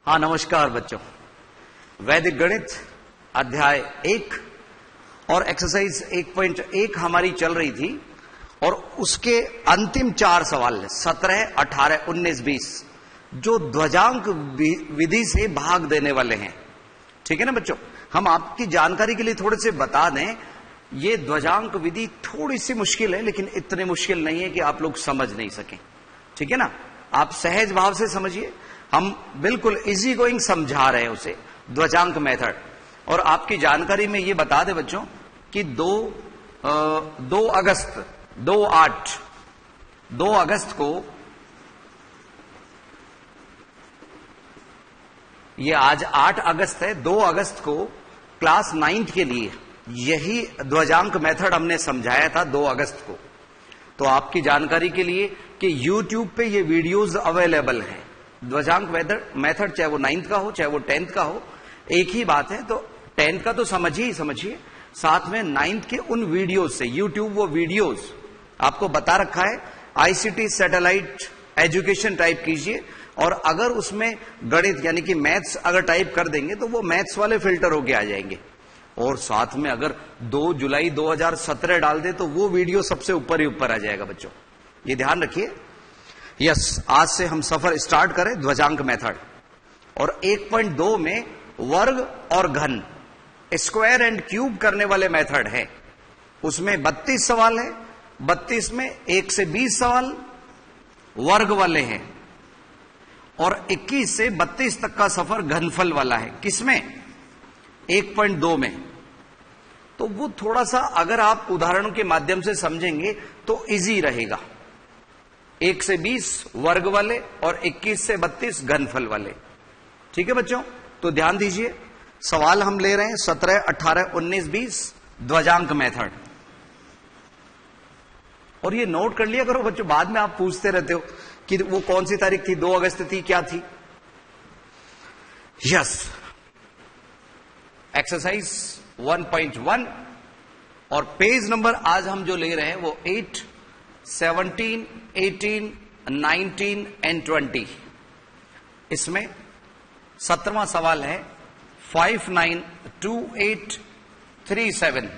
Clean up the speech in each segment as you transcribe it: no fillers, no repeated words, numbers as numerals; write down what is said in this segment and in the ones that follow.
हाँ, नमस्कार बच्चों। वैदिक गणित अध्याय 1 और एक्सरसाइज 1.1 हमारी चल रही थी और उसके अंतिम 4 सवाल 17, 18, 19, 20 जो ध्वजांक विधि से भाग देने वाले हैं। ठीक है ना बच्चों। हम आपकी जानकारी के लिए थोड़े से बता दें, ये ध्वजांक विधि थोड़ी सी मुश्किल है, लेकिन इतनी मुश्किल नहीं है कि आप लोग समझ नहीं सकें। ठीक है ना, आप सहज भाव से समझिए। हम बिल्कुल इजी गोइंग समझा रहे हैं उसे, ध्वजांक मेथड। और आपकी जानकारी में ये बता दें बच्चों कि 2 अगस्त को, ये आज 8 अगस्त है, 2 अगस्त को क्लास 9th के लिए यही ध्वजांक मेथड हमने समझाया था 2 अगस्त को। तो आपकी जानकारी के लिए कि YouTube पे ये वीडियोस अवेलेबल हैं। ध्वजांक मेथड चाहे वो 9th का हो चाहे वो 10th का हो, एक ही बात है। तो 10th का तो समझिए, साथ में 9th के उन वीडियोस से YouTube वो वीडियोस आपको बता रखा है। ICT सैटेलाइट एजुकेशन टाइप कीजिए और अगर उसमें गणित यानी कि मैथ्स अगर टाइप कर देंगे तो वो मैथ्स वाले फिल्टर होके आ जाएंगे। और साथ में अगर 2 जुलाई 2017 डाल दे तो वो वीडियो सबसे ऊपर ही ऊपर आ जाएगा बच्चों, ये ध्यान रखिए। यस, आज से हम सफर स्टार्ट करें ध्वजांक मेथड। और 1.2 में वर्ग और घन, स्क्वायर एंड क्यूब करने वाले मेथड है। उसमें 32 सवाल है, 32 में 1 से 20 सवाल वर्ग वाले हैं और 21 से 32 तक का सफर घनफल वाला है। किसमें? 1.2 में। तो वो थोड़ा सा अगर आप उदाहरणों के माध्यम से समझेंगे तो इजी रहेगा। 1 से 20 वर्ग वाले और 21 से 32 घनफल वाले। ठीक है बच्चों, तो ध्यान दीजिए। सवाल हम ले रहे हैं 17, 18, 19, 20 ध्वजांक मेथड। और ये नोट कर लिया करो बच्चों, बाद में आप पूछते रहते हो कि वो कौन सी तारीख थी, 2 अगस्त थी, क्या थी। यस, एक्सरसाइज 1.1 और पेज नंबर आज हम जो ले रहे हैं वो 8, 17, 18, 19 एंड 20। इसमें 17वां सवाल है 592837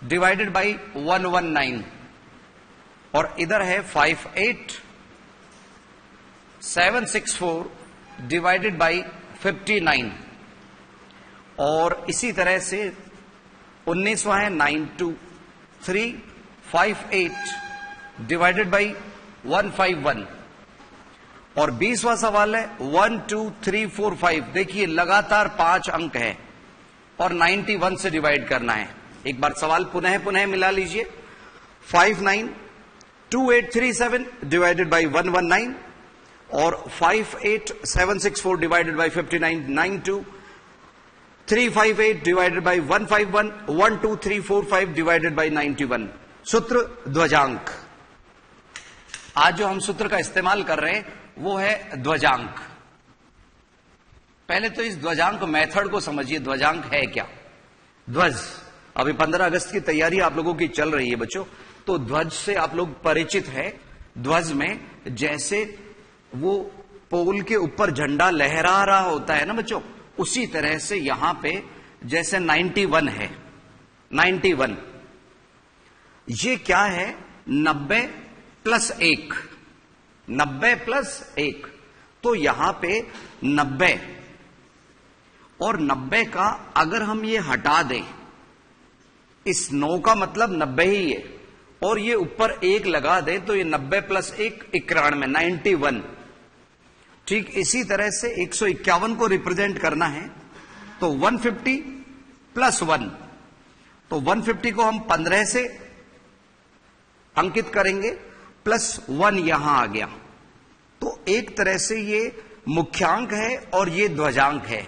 डिवाइडेड बाई 119 और इधर है 58764 डिवाइडेड बाई 59 और इसी तरह से 19वां है 92358 डिवाइडेड बाई 151 और 20वां सवाल है 12345। देखिए लगातार 5 अंक है और 91 से डिवाइड करना है। एक बार सवाल पुनः मिला लीजिए। 592837 डिवाइडेड बाई 119 और 58764 divided by 59, 92358 divided by 151, 12345 divided by 91। सूत्र ध्वजांक। आज जो हम सूत्र का इस्तेमाल कर रहे हैं वो है ध्वजांक। पहले तो इस ध्वजांक मेथड को समझिए। ध्वजांक है क्या? ध्वज, अभी 15 अगस्त की तैयारी आप लोगों की चल रही है बच्चों, तो ध्वज से आप लोग परिचित है। ध्वज में जैसे वो पोल के ऊपर झंडा लहरा रहा होता है ना बच्चों, उसी तरह से यहां पे जैसे 91 है। 91 ये क्या है? 90 प्लस 1, 90 प्लस 1। तो यहां पे 90 और 90 का अगर हम ये हटा दें, इस 9 का मतलब 90 ही है और ये ऊपर 1 लगा दें तो ये 90 प्लस 1 91, 91। ठीक इसी तरह से 151 को रिप्रेजेंट करना है तो 150 प्लस 1। तो 150 को हम 15 से अंकित करेंगे प्लस 1 यहां आ गया। तो एक तरह से ये मुख्यांक है और ये ध्वजांक है।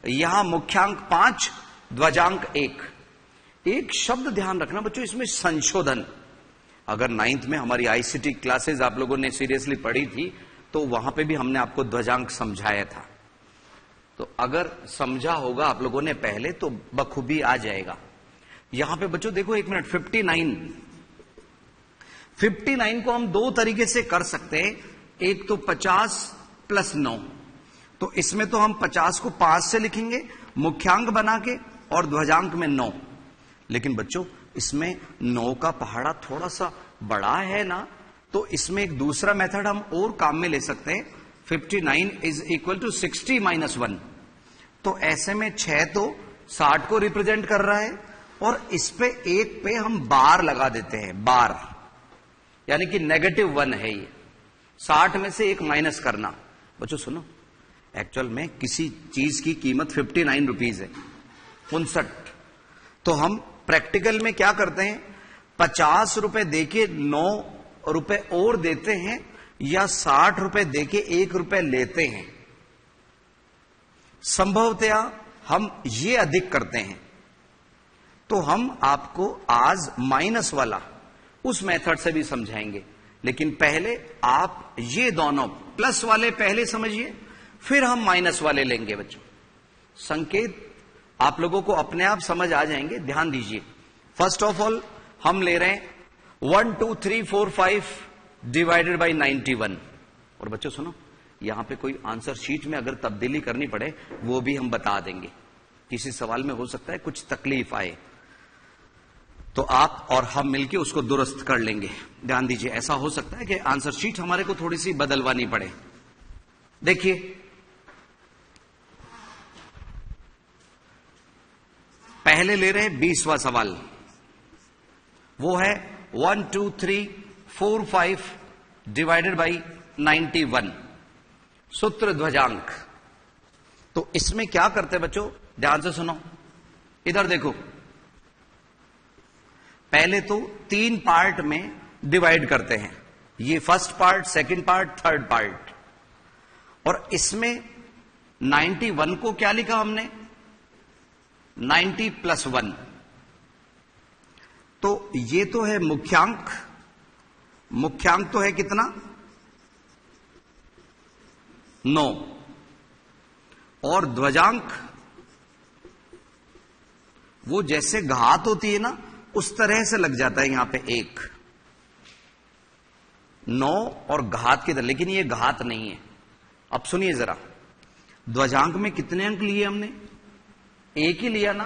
यहां मुख्यांक 5, ध्वजांक 1। एक शब्द ध्यान रखना बच्चों, इसमें संशोधन। अगर 9th में हमारी ICT क्लासेस आप लोगों ने सीरियसली पढ़ी थी तो वहां पे भी हमने आपको ध्वजांक समझाया था। तो अगर समझा होगा आप लोगों ने पहले तो बखूबी आ जाएगा। यहां पे बच्चों देखो, एक मिनट, 59 को हम 2 तरीके से कर सकते हैं। एक तो 50 प्लस 9, तो इसमें तो हम 50 को 5 से लिखेंगे मुख्यांक बना के और ध्वजांक में 9। लेकिन बच्चों इसमें 9 का पहाड़ा थोड़ा सा बड़ा है ना, तो इसमें एक दूसरा मेथड हम और काम में ले सकते हैं। 59 इज इक्वल टू 60 माइनस 1। तो ऐसे में 6 तो 60 को रिप्रेजेंट कर रहा है और इस पे एक पे हम बार लगा देते हैं, बार, यानी कि -1 है ये। 60 में से एक माइनस करना। बच्चों सुनो, एक्चुअल में किसी चीज की कीमत 59 रुपीज है, 59। तो हम प्रैक्टिकल में क्या करते हैं, 50 रुपए देके 9 रुपए और देते हैं या 60 रुपए देके 1 रुपए लेते हैं। संभवतया हम ये अधिक करते हैं। तो हम आपको आज माइनस वाला उस मेथड से भी समझाएंगे, लेकिन पहले आप ये दोनों प्लस वाले पहले समझिए, फिर हम माइनस वाले लेंगे। बच्चों संकेत आप लोगों को अपने आप समझ आ जाएंगे, ध्यान दीजिए। फर्स्ट ऑफ ऑल हम ले रहे हैं 1 2 3 4 5 डिवाइडेड बाई 91। और बच्चों सुनो, यहां पे कोई आंसर शीट में अगर तब्दीली करनी पड़े वो भी हम बता देंगे। किसी सवाल में हो सकता है कुछ तकलीफ आए, तो आप और हम मिलके उसको दुरुस्त कर लेंगे। ध्यान दीजिए, ऐसा हो सकता है कि आंसर शीट हमारे को थोड़ी सी बदलवानी पड़े। देखिए पहले ले रहे हैं 20वां सवाल, वो है 1 2 3 4 5 डिवाइडेड बाई 91, सूत्र ध्वजांक। तो इसमें क्या करते हैं बच्चों, ध्यान से सुनो, इधर देखो। पहले तो 3 पार्ट में डिवाइड करते हैं, ये first part, second part, third part. और इसमें 91 को क्या लिखा हमने, 90 प्लस 1। तो ये तो है मुख्यांक, मुख्यांक तो है कितना, 9, और ध्वजांक वो जैसे घात होती है ना उस तरह से लग जाता है यहां पे 1, 9 और घात की तरह, लेकिन ये घात नहीं है। अब सुनिए जरा, ध्वजांक में कितने अंक लिए हमने, 1 ही लिया ना,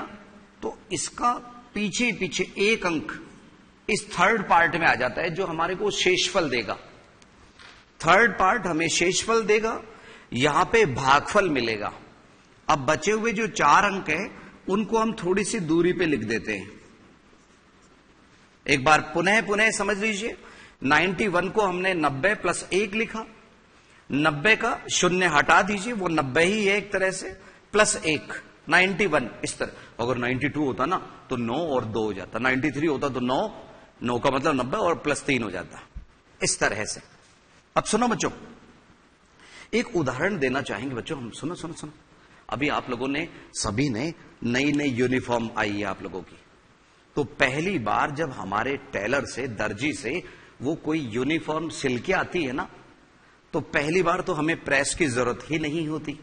तो इसका पीछे पीछे 1 अंक इस थर्ड पार्ट में आ जाता है जो हमारे को शेषफल देगा। थर्ड पार्ट हमें शेषफल देगा, यहां पे भागफल मिलेगा। अब बचे हुए जो 4 अंक है उनको हम थोड़ी सी दूरी पे लिख देते हैं। एक बार पुनः समझ लीजिए, 91 को हमने 90 प्लस 1 लिखा, 90 का शून्य हटा दीजिए, वो 90 ही है एक तरह से, प्लस 1 91 इस तरह। अगर 92 होता ना तो 9 और 2 हो जाता, 93 होता तो 9 का मतलब 90 और प्लस 3 हो जाता, इस तरह से। अब सुनो बच्चों, एक उदाहरण देना चाहेंगे बच्चों हम। सुनो सुनो सुनो, अभी आप लोगों ने सभी ने नई यूनिफॉर्म आई है आप लोगों की, तो पहली बार जब हमारे टेलर से, दर्जी से वो कोई यूनिफॉर्म सिल के आती है ना, तो पहली बार तो हमें प्रेस की जरूरत ही नहीं होती।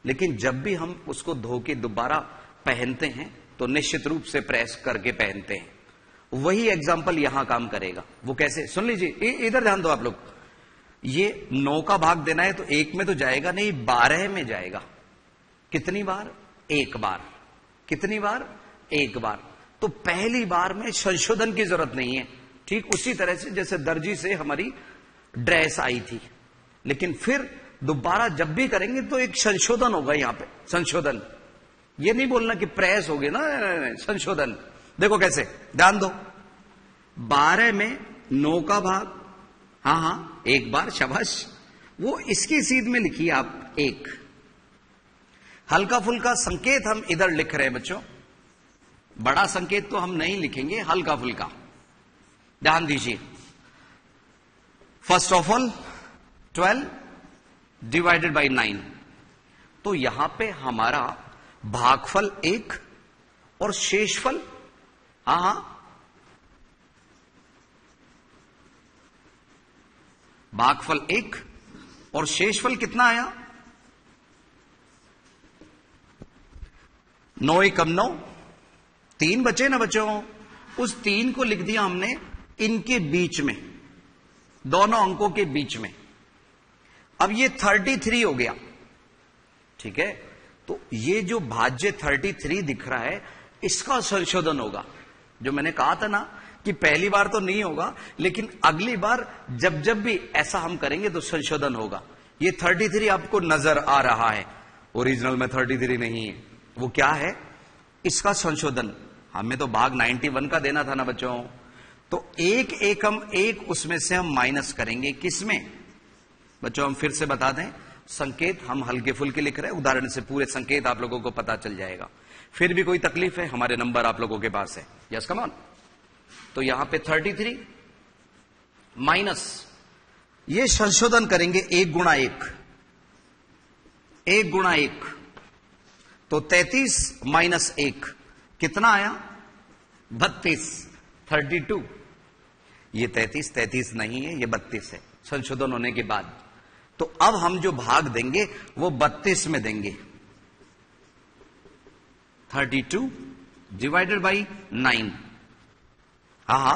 लेकिन जब भी हम उसको धो के दोबारा पहनते हैं तो निश्चित रूप से प्रेस करके पहनते हैं। वही एग्जाम्पल यहां काम करेगा। वो कैसे, सुन लीजिए, इधर ध्यान दो आप लोग। ये 9 का भाग देना है तो 1 में तो जाएगा नहीं, 12 में जाएगा। कितनी बार, 1 बार। कितनी बार, 1 बार। तो पहली बार में संशोधन की जरूरत नहीं है, ठीक उसी तरह से जैसे दर्जी से हमारी ड्रेस आई थी। लेकिन फिर दोबारा जब भी करेंगे तो एक संशोधन होगा यहां पे, संशोधन। ये नहीं बोलना कि प्रेस हो गई ना, संशोधन। देखो कैसे, ध्यान दो। 12 में 9 का भाग, हाँ 1 बार, शाबाश। वो इसकी सीध में लिखिए आप 1। हल्का फुल्का संकेत हम इधर लिख रहे हैं बच्चों, बड़ा संकेत तो हम नहीं लिखेंगे, हल्का फुल्का। ध्यान दीजिए, first of all 12 divided by 9। तो यहां पे हमारा भागफल 1 और शेषफल, हाँ भागफल 1 और शेषफल कितना आया, 9 एकम 9, 3 बचे ना बच्चों, उस 3 को लिख दिया हमने इनके बीच में, दोनों अंकों के बीच में। अब ये 33 हो गया, ठीक है, तो ये जो भाज्य 33 दिख रहा है इसका संशोधन होगा। जो मैंने कहा था ना कि पहली बार तो नहीं होगा, लेकिन अगली बार जब जब भी ऐसा हम करेंगे तो संशोधन होगा। ये 33 आपको नजर आ रहा है, ओरिजिनल में 33 नहीं है, वो क्या है, इसका संशोधन। हमें तो भाग 91 का देना था ना बच्चों, तो एक एकम एक उसमें से हम माइनस करेंगे, किसमें बच्चों, हम फिर से बता दें, संकेत हम हल्के फुल्के लिख रहे हैं, उदाहरण से पूरे संकेत आप लोगों को पता चल जाएगा। फिर भी कोई तकलीफ है, हमारे नंबर आप लोगों के पास है, यस कम ऑन। तो यहां पे 33 माइनस, ये संशोधन करेंगे 1 गुणा 1, 1 गुणा 1, तो 33 माइनस 1 कितना आया, 32, 32। ये 33 नहीं है, ये 32 है संशोधन होने के बाद। तो अब हम जो भाग देंगे वो 32 में देंगे, 32 डिवाइडेड बाई 9। हा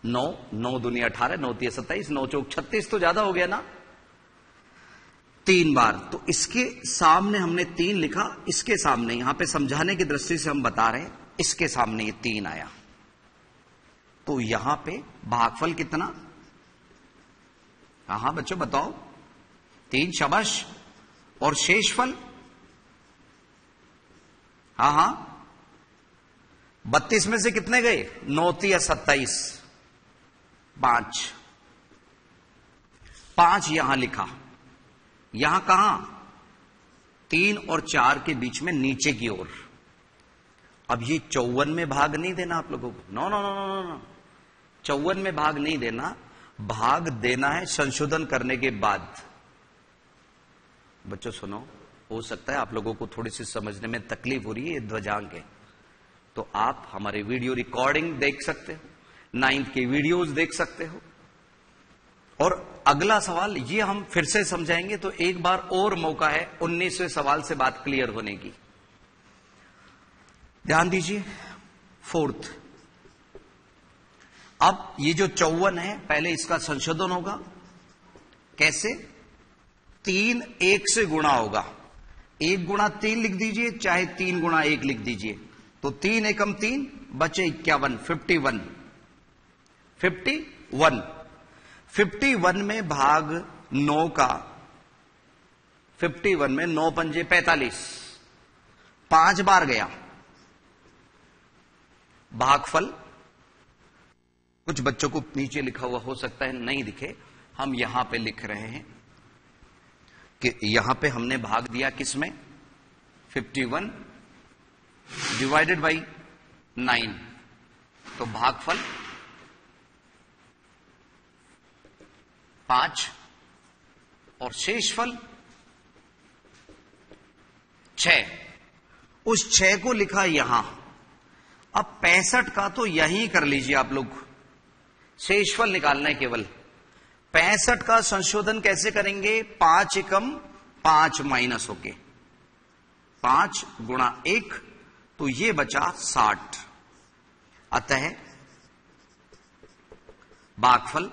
9 दूनी 18, 9 3 27, 9 चौक 36, तो ज्यादा हो गया ना, 3 बार। तो इसके सामने हमने 3 लिखा, इसके सामने, यहां पे समझाने की दृष्टि से हम बता रहे हैं, इसके सामने ये 3 आया। तो यहां पे भागफल कितना, हाँ बच्चों बताओ, 3, शाबाश। और शेषफल, हाँ 32 में से कितने गए, 9 3 27, 5 यहां लिखा, यहां कहां, 3 और 4 के बीच में नीचे की ओर। अब ये 54 में भाग नहीं देना आप लोगों को, no no no no no, 54 में भाग नहीं देना, भाग देना है संशोधन करने के बाद। बच्चों सुनो, हो सकता है आप लोगों को थोड़ी सी समझने में तकलीफ हो रही है, ये ध्वजांक है, तो आप हमारे वीडियो रिकॉर्डिंग देख सकते हो, 9th के वीडियोस देख सकते हो। और अगला सवाल ये हम फिर से समझाएंगे, तो एक बार और मौका है 19वें सवाल से बात क्लियर होने की। ध्यान दीजिए, 4th। अब ये जो 54 है, पहले इसका संशोधन होगा, कैसे, 3 1 से गुणा होगा, 1 गुणा 3 लिख दीजिए, चाहे 3 गुणा 1 लिख दीजिए, तो 3 एकम 3 बचे 51, 51 में भाग 9 का, 51 में 9 पंजे 45, 5 बार गया। भागफल कुछ बच्चों को नीचे लिखा हुआ हो सकता है नहीं दिखे, हम यहां पे लिख रहे हैं कि यहां पे हमने भाग दिया किसमें, 51 डिवाइडेड बाई 9, तो भागफल 5 और शेषफल 6। उस 6 को लिखा यहां। अब 65 का तो यहीं कर लीजिए आप लोग, शेषफल निकालना है केवल। 65 का संशोधन कैसे करेंगे, 5 एकम 5 माइनस होके, 5 गुणा 1, तो ये बचा 60। अतः भागफल,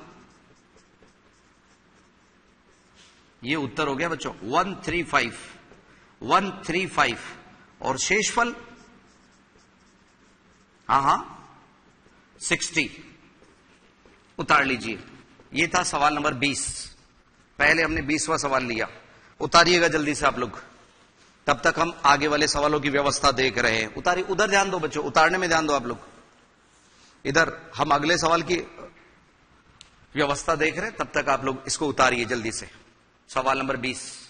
ये उत्तर हो गया बच्चों 135 और शेषफल, हाँ 60। उतार लीजिए। ये था सवाल नंबर 20। पहले हमने 20वां सवाल लिया, उतारिएगा जल्दी से आप लोग, तब तक हम आगे वाले सवालों की व्यवस्था देख रहे हैं। उतारिए, उधर ध्यान दो बच्चों, उतारने में ध्यान दो आप लोग, इधर हम अगले सवाल की व्यवस्था देख रहे हैं, तब तक आप लोग इसको उतारिए जल्दी से। सवाल नंबर 20।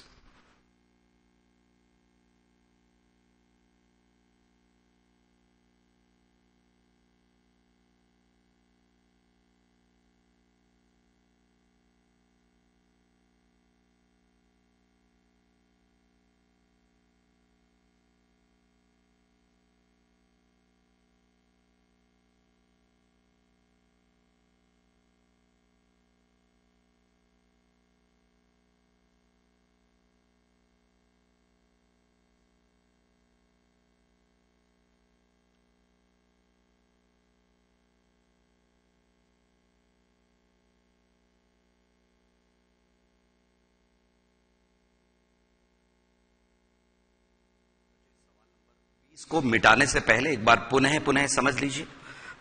इसको मिटाने से पहले एक बार पुनः पुनः समझ लीजिए।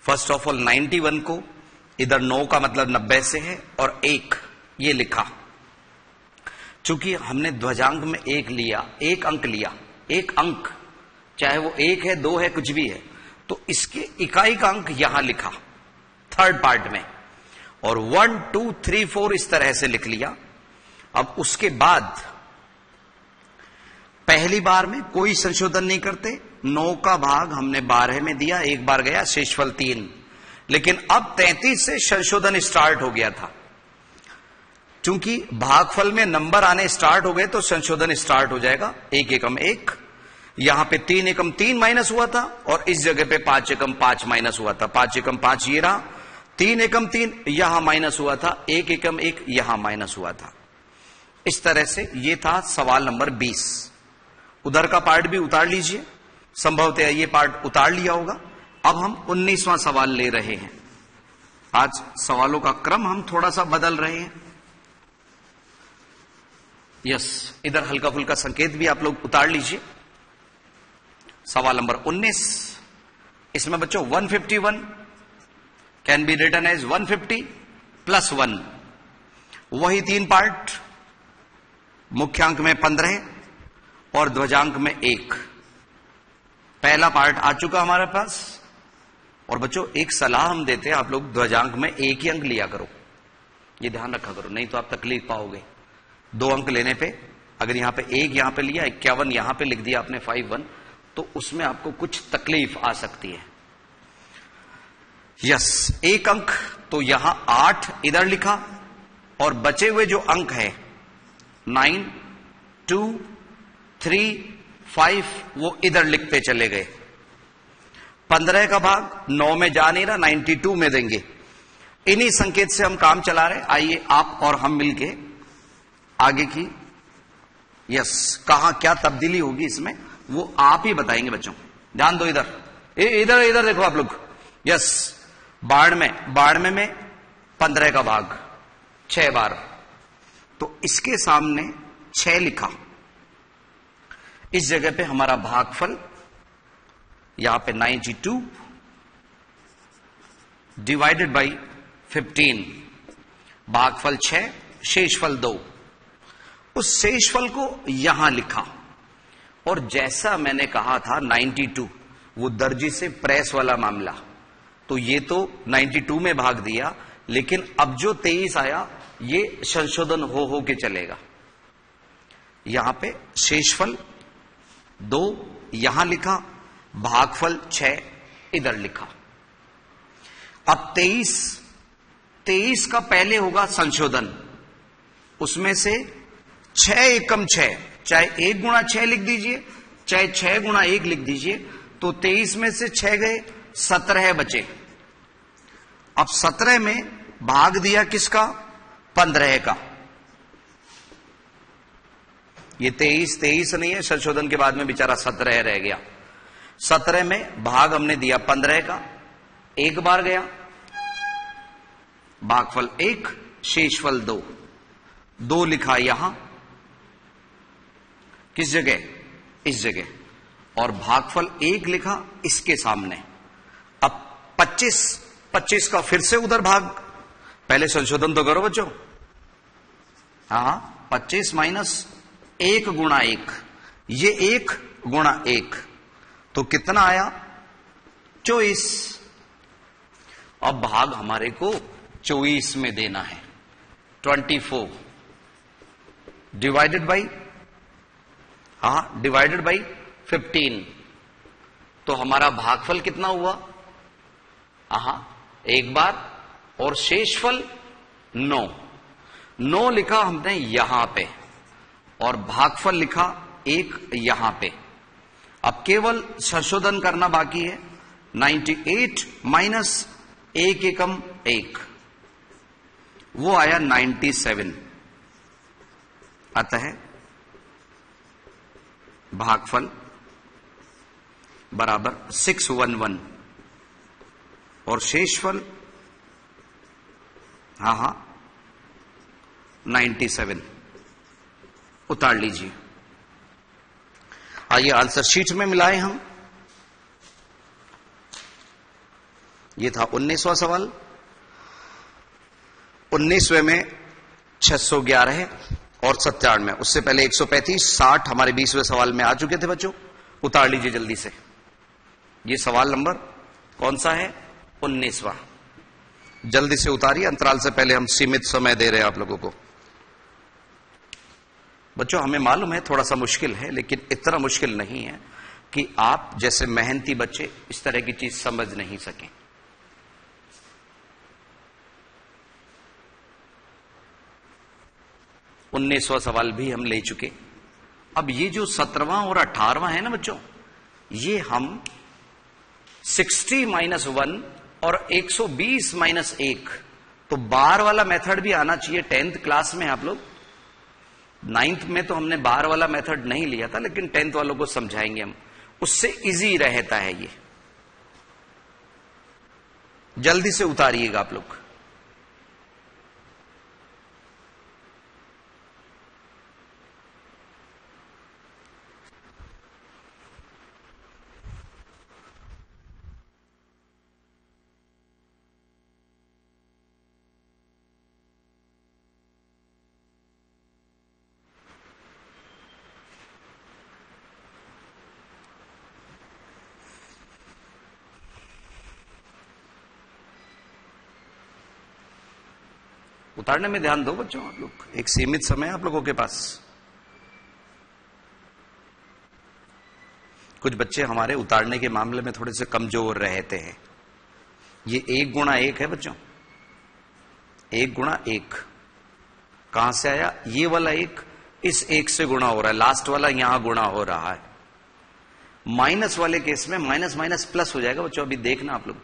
फर्स्ट ऑफ ऑल 91 को इधर 9 का मतलब 90 से है और 1 ये लिखा। चूंकि हमने ध्वजांक में एक लिया, एक अंक लिया, एक अंक चाहे वो 1 है 2 है कुछ भी है, तो इसके इकाई का अंक यहां लिखा थर्ड पार्ट में, और 1 2 3 4 इस तरह से लिख लिया। अब उसके बाद पहली बार में कोई संशोधन नहीं करते, 9 का भाग हमने 12 में दिया, एक बार गया, शेषफल 3। लेकिन अब 33 से संशोधन स्टार्ट हो गया था। चूंकि भागफल में नंबर आने स्टार्ट हो गए तो संशोधन स्टार्ट हो जाएगा। 1 एकम 1, यहां पे 3 एकम 3 माइनस हुआ था, और इस जगह पे 5 एकम 5 माइनस हुआ था। 5 एकम 5 ये रहा, 3 एकम 3 यहां माइनस हुआ था, 1 एकम 1 यहां माइनस हुआ था। इस तरह से ये था सवाल नंबर 20। उधर का पार्ट भी उतार लीजिए, संभवतः ये पार्ट उतार लिया होगा। अब हम 19वां सवाल ले रहे हैं। आज सवालों का क्रम हम थोड़ा सा बदल रहे हैं। यस, इधर हल्का फुल्का संकेत भी आप लोग उतार लीजिए। सवाल नंबर 19, इसमें बच्चों 151 can be written as 150 plus 1। वही 3 पार्ट, मुख्यांक में 15 और ध्वजांक में 1। पहला पार्ट आ चुका हमारे पास। और बच्चों एक सलाह हम देते हैं, आप लोग ध्वजांक में 1 ही अंक लिया करो, ये ध्यान रखा करो, नहीं तो आप तकलीफ पाओगे 2 अंक लेने पे। अगर यहां पे 1 यहां पे लिया, 51 यहां पे लिख दिया आपने 51, तो उसमें आपको कुछ तकलीफ आ सकती है। यस, 1 अंक तो यहां 8 इधर लिखा, और बचे हुए जो अंक है 9 2 3 5 वो इधर लिखते चले गए। 15 का भाग 9 में जा नहीं रहा, 92 में देंगे। इन्हीं संकेत से हम काम चला रहे। आइए आप और हम मिलके आगे की यस कहां क्या तब्दीली होगी इसमें वो आप ही बताएंगे बच्चों। ध्यान दो इधर, इधर इधर देखो आप लोग। यस, 92 में 15 का भाग 6 बार, तो इसके सामने 6 लिखा। इस जगह पे हमारा भागफल यहां पे 92 डिवाइडेड बाई 15, भागफल 6, शेषफल 2। उस शेषफल को यहां लिखा, और जैसा मैंने कहा था 92 वो दर्जी से प्रेस वाला मामला, तो ये तो 92 में भाग दिया, लेकिन अब जो 23 आया ये संशोधन हो के चलेगा। यहां पे शेषफल 2 यहां लिखा, भागफल 6 इधर लिखा। अब 23 का पहले होगा संशोधन, उसमें से 6 एकम 6, चाहे 1 गुणा 6 लिख दीजिए, चाहे 6 गुणा 1 लिख दीजिए, तो 23 में से 6 गए, 17 बचे। अब 17 में भाग दिया किसका? 15 का। ये 23 नहीं है, संशोधन के बाद में बेचारा 17 रह गया। 17 में भाग हमने दिया 15 का, एक बार गया, भागफल 1, शेषफल 2। 2 लिखा यहां, किस जगह? इस जगह, और भागफल 1 लिखा इसके सामने। अब 25 का फिर से उधर भाग, पहले संशोधन तो करो बच्चों। हाँ, 25 माइनस 1 गुणा 1, ये 1 गुणा 1, तो कितना आया? 24। अब भाग हमारे को 24 में देना है। 24 डिवाइडेड बाई, हाँ, डिवाइडेड बाई 15, तो हमारा भागफल कितना हुआ? हाँ, एक बार, और शेषफल 9 लिखा हमने यहां पे, और भागफल लिखा 1 यहां पे। अब केवल संशोधन करना बाकी है। 98 माइनस 1 एकम 1, वो आया 97। अतः भागफल बराबर 611, और शेषफल 97। उतार लीजिए। आइए आंसर शीट में मिलाएं हम। ये था 19वां सवाल। 19वें में 611 है और 97 में, उससे पहले 135, 60 हमारे 20वें सवाल में आ चुके थे बच्चों। उतार लीजिए जल्दी से। ये सवाल नंबर कौन सा है? 19वां। जल्दी से उतारिए, अंतराल से पहले हम सीमित समय दे रहे हैं आप लोगों को। बच्चों हमें मालूम है थोड़ा सा मुश्किल है, लेकिन इतना मुश्किल नहीं है कि आप जैसे मेहनती बच्चे इस तरह की चीज समझ नहीं सकें। उन्नीसवां सवाल भी हम ले चुके। अब ये जो 17वां और 18वां है ना बच्चों, ये हम 60 - 1 और 120 - 1, तो बार वाला मेथड भी आना चाहिए 10th क्लास में। आप लोग 9th में तो हमने बार वाला मेथड नहीं लिया था, लेकिन 10th वालों को समझाएंगे हम, उससे इजी रहता है ये। जल्दी से उतारिएगा आप लोग। उतारने में ध्यान दो बच्चों आप लोग, एक सीमित समय आप लोगों के पास। कुछ बच्चे हमारे उतारने के मामले में थोड़े से कमजोर रहते हैं। ये 1 × 1 है बच्चों, 1 × 1 कहां से आया? ये वाला 1 इस 1 से गुणा हो रहा है, लास्ट वाला यहां गुणा हो रहा है। माइनस वाले केस में माइनस माइनस प्लस हो जाएगा बच्चों, अभी देखना आप लोग।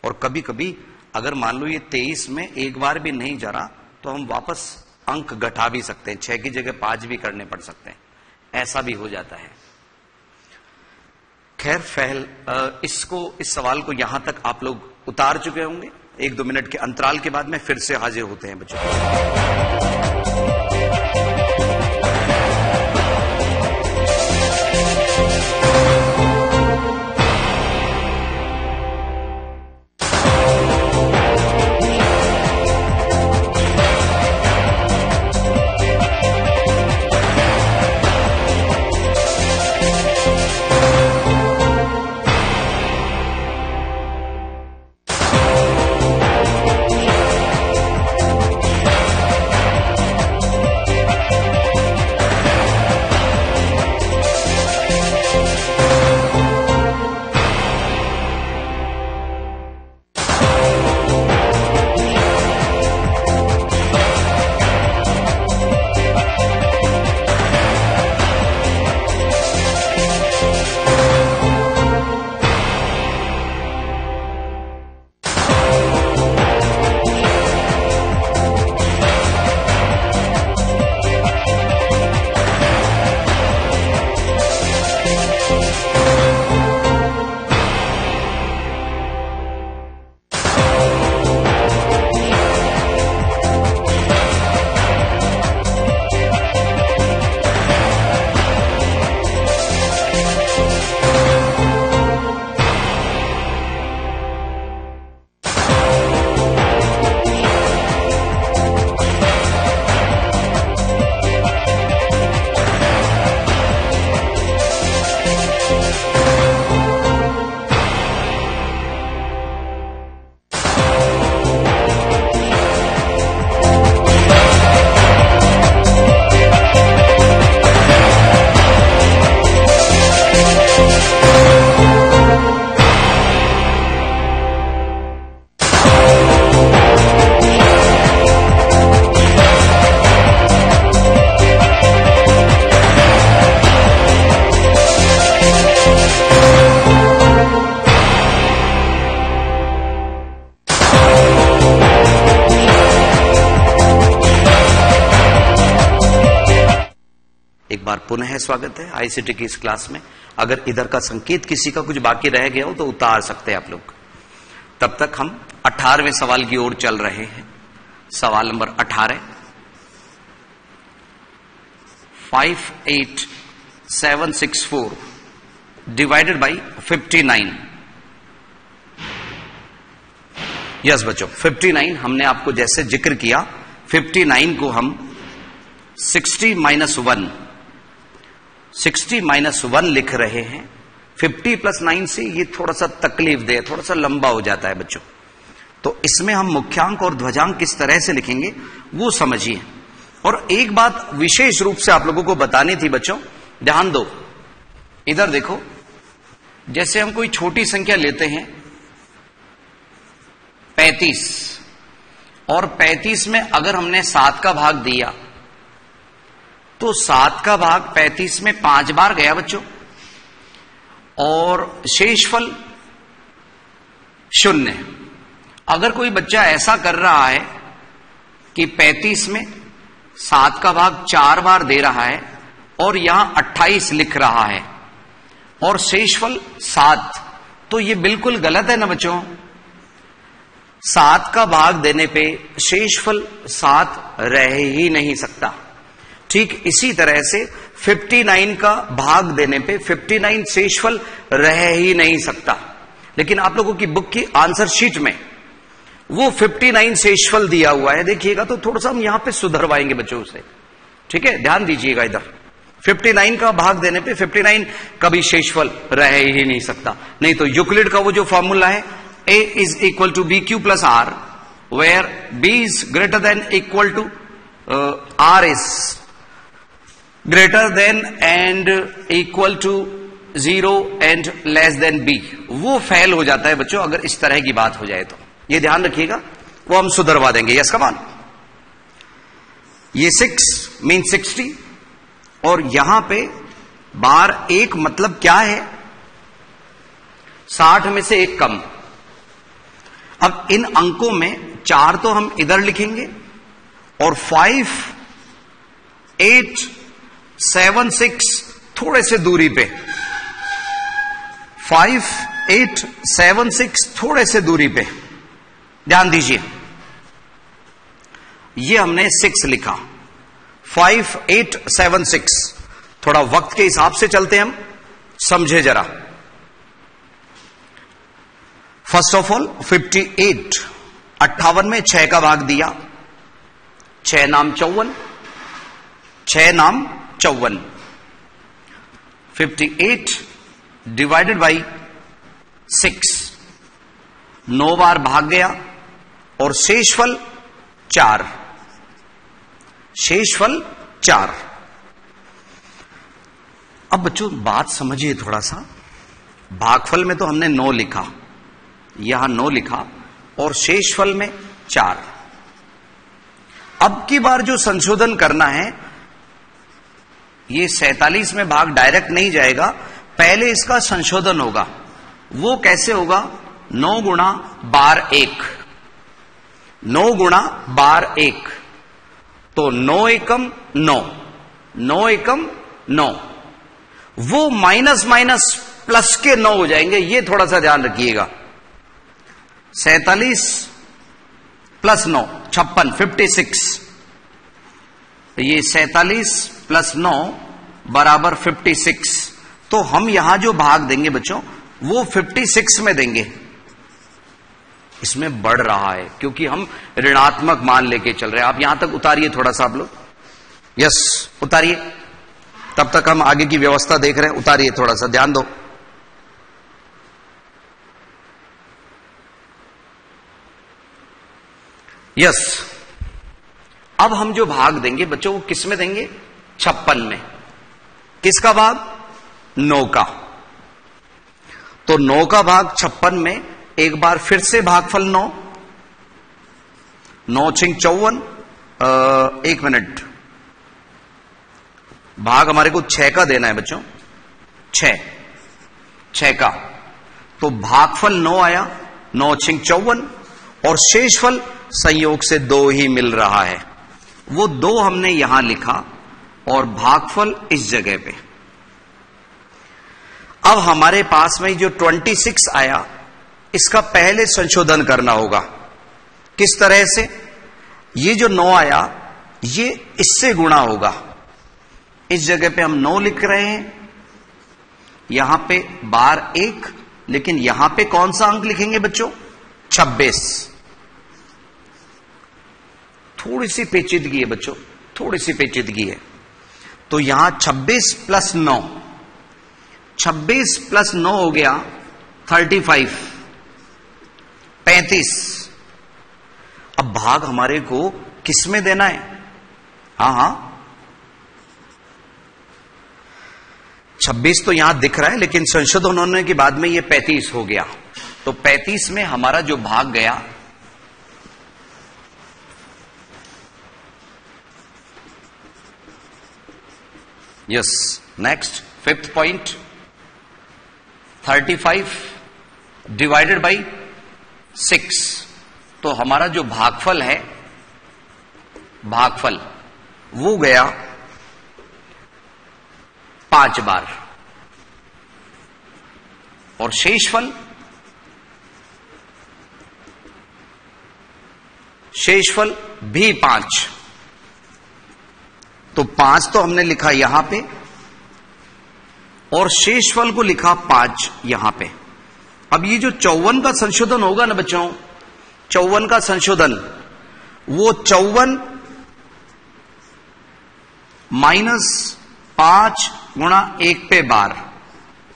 और कभी कभी अगर मान लो ये 23 में एक बार भी नहीं जा रहा, तो हम वापस अंक घटा भी सकते हैं, 6 की जगह 5 भी करने पड़ सकते हैं, ऐसा भी हो जाता है। खैर इस सवाल को यहां तक आप लोग उतार चुके होंगे। 1-2 मिनट के अंतराल के बाद में फिर से हाजिर होते हैं बच्चों। एक बार पुनः स्वागत है आईसीटी की इस क्लास में। अगर इधर का संकेत किसी का कुछ बाकी रह गया हो तो उतार सकते हैं आप लोग। तब तक हम 18वें सवाल की ओर चल रहे हैं। सवाल नंबर 18, 58764 डिवाइडेड बाई 59। यस बच्चों, 59 हमने आपको जैसे जिक्र किया, 59 को हम 60 माइनस 1 लिख रहे हैं। 50 + 9 से ये थोड़ा सा तकलीफ दे, थोड़ा सा लंबा हो जाता है बच्चों। तो इसमें हम मुख्यांक और ध्वजांक किस तरह से लिखेंगे वो समझिए। और एक बात विशेष रूप से आप लोगों को बतानी थी बच्चों, ध्यान दो, इधर देखो। जैसे हम कोई छोटी संख्या लेते हैं 35, और 35 में अगर हमने 7 का भाग दिया तो 7 का भाग 35 में 5 बार गया बच्चों, और शेषफल 0। अगर कोई बच्चा ऐसा कर रहा है कि 35 में 7 का भाग 4 बार दे रहा है और यहां 28 लिख रहा है और शेषफल 7, तो ये बिल्कुल गलत है ना बच्चों। 7 का भाग देने पे शेषफल 7 रह ही नहीं सकता। ठीक इसी तरह से 59 का भाग देने पे 59 शेषफल रह ही नहीं सकता। लेकिन आप लोगों की बुक की आंसर शीट में वो 59 शेषफल दिया हुआ है, देखिएगा तो थोड़ा सा हम यहां पे सुधरवाएंगे बच्चों से। ठीक है, ध्यान दीजिएगा इधर। 59 का भाग देने पे 59 कभी शेषफल रह ही नहीं सकता। नहीं तो यूक्लिड का वो जो फॉर्मूला है A is equal to BQ plus R, where B is greater than equal to R is greater than and equal to 0 and less than B, वो फेल हो जाता है बच्चों अगर इस तरह की बात हो जाए तो। ये ध्यान रखिएगा, वो हम सुधरवा देंगे। यस कमान, ये 6 मीन 60, और यहां पे बार 1 मतलब क्या है, 60 में से 1 कम। अब इन अंकों में 4 तो हम इधर लिखेंगे, और 5, 8, 7, 6 थोड़े से दूरी पे, 5, 8, 7, 6 थोड़े से दूरी पे। ध्यान दीजिए, ये हमने 6 लिखा, 5, 8, 7, 6। थोड़ा वक्त के हिसाब से चलते हैं हम, समझे जरा। फर्स्ट ऑफ ऑल 58, 58 में 6 का भाग दिया, 6 नाम 54, 6 नाम 54। 58 डिवाइडेड बाई 6, 9 बार भाग गया, और शेषफल 4, शेषफल 4। अब बच्चों बात समझिए थोड़ा सा, भागफल में तो हमने 9 लिखा, यहां 9 लिखा, और शेषफल में 4। अब की बार जो संशोधन करना है, ये 47 में भाग डायरेक्ट नहीं जाएगा, पहले इसका संशोधन होगा। वो कैसे होगा, 9 गुणा बार 1, 9 गुणा बार 1, तो 9 एकम 9, 9 एकम 9, वो माइनस माइनस प्लस के 9 हो जाएंगे। ये थोड़ा सा ध्यान रखिएगा। 47 + 9 56, 56। ये 47 + 9 बराबर 56। तो हम यहां जो भाग देंगे बच्चों वो 56 में देंगे। इसमें बढ़ रहा है क्योंकि हम ऋणात्मक मान लेके चल रहे हैं। आप यहां तक उतारिए थोड़ा सा आप लोग, यस उतारिए, तब तक हम आगे की व्यवस्था देख रहे हैं। उतारिए थोड़ा सा, ध्यान दो। यस, अब हम जो भाग देंगे बच्चों वो किस में देंगे, 56 में। किसका भाग, 9 का। तो 9 का भाग 56 में, एक बार फिर से भागफल 9, 9 छिंग 54। 1 मिनट, भाग हमारे को 6 का देना है बच्चों, 6 का। तो भागफल 9 आया, 9 छिंग 54, और शेषफल संयोग से 2 ही मिल रहा है। वो 2 हमने यहां लिखा और भागफल इस जगह पे। अब हमारे पास में जो 26 आया, इसका पहले संशोधन करना होगा। किस तरह से, ये जो 9 आया ये इससे गुणा होगा। इस जगह पे हम 9 लिख रहे हैं, यहां पे बार 1, लेकिन यहां पे कौन सा अंक लिखेंगे बच्चों, 26। थोड़ी सी पेचीदगी है बच्चों, थोड़ी सी पेचीदगी है। तो यहां 26 प्लस 9, 26 प्लस 9 हो गया 35, 35। अब भाग हमारे को किस में देना है? हाँ, 26 तो यहां दिख रहा है, लेकिन संशोधन होने के बाद में ये 35 हो गया। तो 35 में हमारा जो भाग गया, yes, next 5th point, 35 divided by 6। तो हमारा जो भागफल है, भागफल वो गया 5 बार, और शेषफल, शेषफल भी 5। तो 5 तो हमने लिखा यहां पे, और शेषफल को लिखा 5 यहां पे। अब ये जो 54 का संशोधन होगा ना बच्चों, 54 का संशोधन, वो 54 माइनस 5 गुणा 1 पे बार,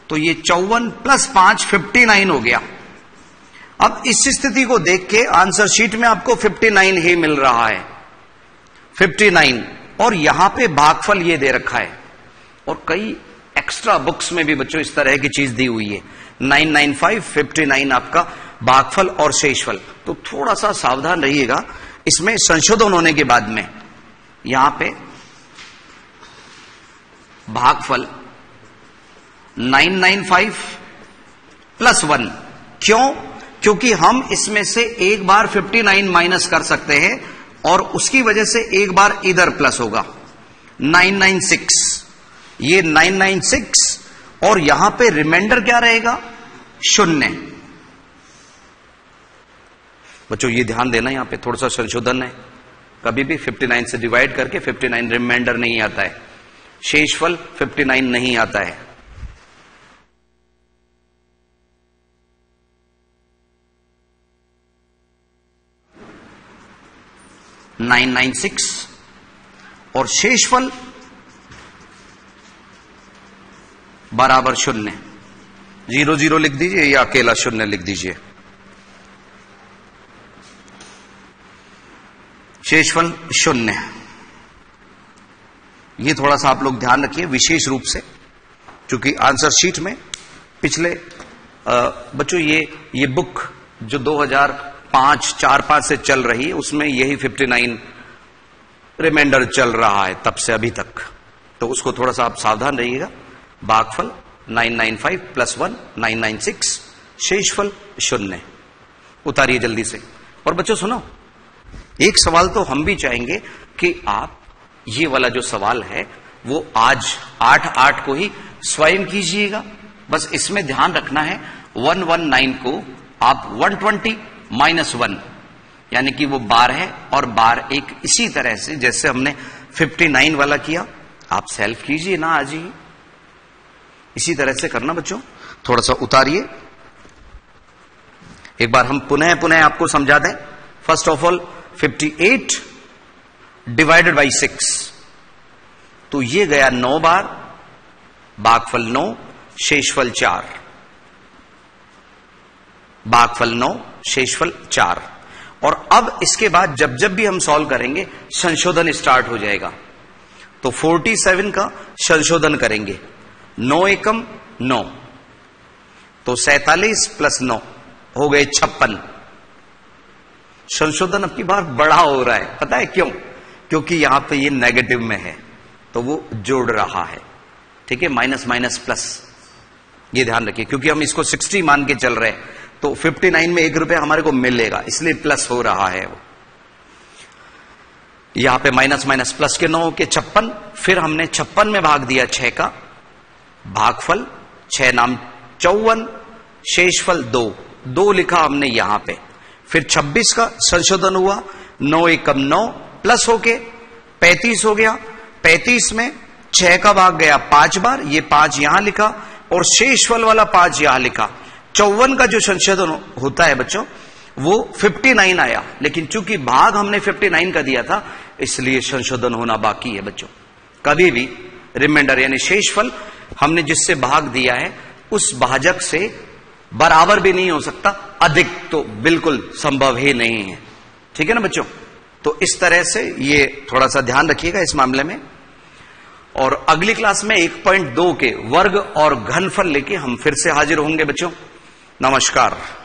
तो ये 54 प्लस 5 59 हो गया। अब इस स्थिति को देख के आंसर शीट में आपको 59 ही मिल रहा है, 59, और यहां पे भागफल ये दे रखा है। और कई एक्स्ट्रा बुक्स में भी बच्चों इस तरह की चीज दी हुई है, 995, 59 आपका भागफल और शेषफल। तो थोड़ा सा सावधान रहिएगा इसमें संशोधन होने के बाद में। यहां पे भागफल 995 प्लस 1, क्यों? क्योंकि हम इसमें से एक बार 59 माइनस कर सकते हैं, और उसकी वजह से एक बार इधर प्लस होगा, 996, ये 996, और यहां पे रिमाइंडर क्या रहेगा? 0। बच्चों ये ध्यान देना, यहां पे थोड़ा सा संशोधन है, कभी भी 59 से डिवाइड करके 59 रिमाइंडर नहीं आता है, शेषफल 59 नहीं आता है। $996 और शेषफल बराबर 0। 00 लिख दीजिए या अकेला 0 लिख दीजिए। शेषफल 0। ये थोड़ा सा आप लोग ध्यान रखिए विशेष रूप से, क्योंकि आंसर शीट में पिछले बच्चों ये बुक जो 2005-4-5 से चल रही है, उसमें यही 59 रिमाइंडर चल रहा है तब से अभी तक। तो उसको थोड़ा सा आप सावधान रहिएगा। भागफल 995 प्लस 1 996, शेषफल 0। उतारिए जल्दी से। और बच्चों सुनो, एक सवाल तो हम भी चाहेंगे कि आप ये वाला जो सवाल है वो आज 8/8 को ही स्वयं कीजिएगा। बस इसमें ध्यान रखना है 119 को आप 120 माइनस 1, यानी कि वो बार है, और बार एक इसी तरह से जैसे हमने 59 वाला किया, आप सेल्फ कीजिए ना आज ही, इसी तरह से करना बच्चों। थोड़ा सा उतारिए, एक बार हम पुनः आपको समझा दें। First of all 58 divided by 6, तो ये गया 9 बार, भागफल 9, शेषफल 4, भागफल 9, शेषफल 4। और अब इसके बाद जब जब भी हम सॉल्व करेंगे संशोधन स्टार्ट हो जाएगा। तो 47 का संशोधन करेंगे, 9 एकम 9, तो 47 प्लस 9 हो गए 56। संशोधन अब की बार बड़ा हो रहा है, पता है क्यों? क्योंकि यहां पे ये नेगेटिव में है तो वो जोड़ रहा है, ठीक है, माइनस माइनस प्लस, ये ध्यान रखिए। क्योंकि हम इसको 60 मान के चल रहे हैं, तो 59 में 1 रुपया हमारे को मिलेगा, इसलिए प्लस हो रहा है वो। यहां पे माइनस माइनस प्लस के 9 के 56, फिर हमने 56 में भाग दिया 6 का, भागफल 6 नाम 54, शेषफल 2 लिखा हमने यहां पे। फिर 26 का संशोधन हुआ, 9 एकम 9 प्लस होके 35 हो गया। 35 में 6 का भाग गया 5 बार, ये 5 यहां लिखा, और शेषफल वाला 5 यहां लिखा। 54 का जो संशोधन होता है बच्चों, वो 59 आया, लेकिन चूंकि भाग हमने 59 का दिया था इसलिए संशोधन होना बाकी है बच्चों। कभी भी रिमाइंडर यानी शेषफल हमने जिससे भाग दिया है उस भाजक से बराबर भी नहीं हो सकता, अधिक तो बिल्कुल संभव ही नहीं है। ठीक है ना बच्चों? तो इस तरह से ये थोड़ा सा ध्यान रखिएगा इस मामले में। और अगली क्लास में 1.2 के वर्ग और घनफल लेके हम फिर से हाजिर होंगे बच्चों। नमस्कार।